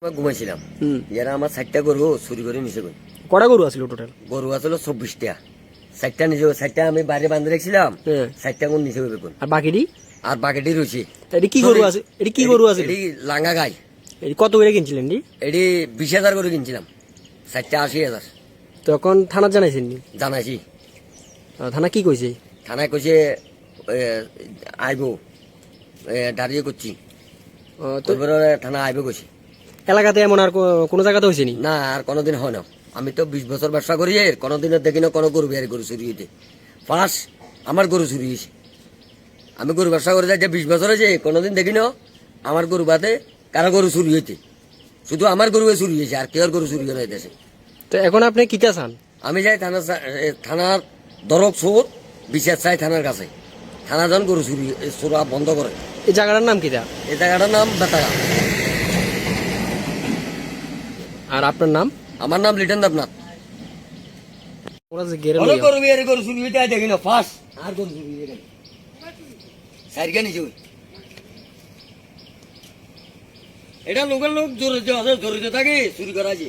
ঘুমাইছিলাম যারা আমার 4টা গরু চুরি করে নিছে। কটা গরু আছিল টোটাল? গরু আসলে 24টা। 4টা নিচে, 4টা আমি বাইরে বান্ধে রেখেছিলাম, 4টা কোন নিচে বেগুন আর বাকিটি? আর বাকিটি রয়েছে। এটি কি গরু আছে? এটি কি গরু আছে? এটি লাঙ্গা গাই। এটি কত করে কিনছিলেন? এটি 20,000 করে কিনছিলাম, 4টা 80,000। তখন থানা জানাইছেন নি? জানাইছি। থানা কি কইছে? থানায় কইছে আইব, দাঁড়িয়ে করছি তো থানা আইব কইছে। এলাকাতে এমন আর কোনো জায়গাতে হয়েছে নি? না, আর কোনোদিন হয় না। আমি তো 20 বছর ব্যবসা করি, কোনোদিনও দেখি না কোনো গরু বিহারি গরু চুরি হইতে। ফার্স্ট আমার গরু চুরি হয়েছে। আমি গরু ব্যবসা করে যাই 20 বছর হয়েছে, কোনোদিন দেখি না আমার গরু বাদে কারো গরু চুরি হইতে। শুধু আমার গরু চুরি হয়েছে, আর কেউ গরু চুরি হয় দেশে। তো এখন আপনি কিটা চান? আমি যাই থানার দরক চোর বিচার চাই থানার কাছে। থানা যখন গরু চুরি চোরা বন্ধ করে। এই জায়গাটার নাম কিটা? এই জায়গাটার নাম বেতাগা। আর আপনার নাম? আমার নাম লিটন দেবনাথ। ওরা যে গেরে অনেক গরু বিহারি গরু চুরি হইতে দেখি না ফার্স্ট আর গরু চুরি হয়ে গেল। সাইডকে নিচে এটা লোকের লোক জড়িত আছে, জড়িত থাকে চুরি করা আছে।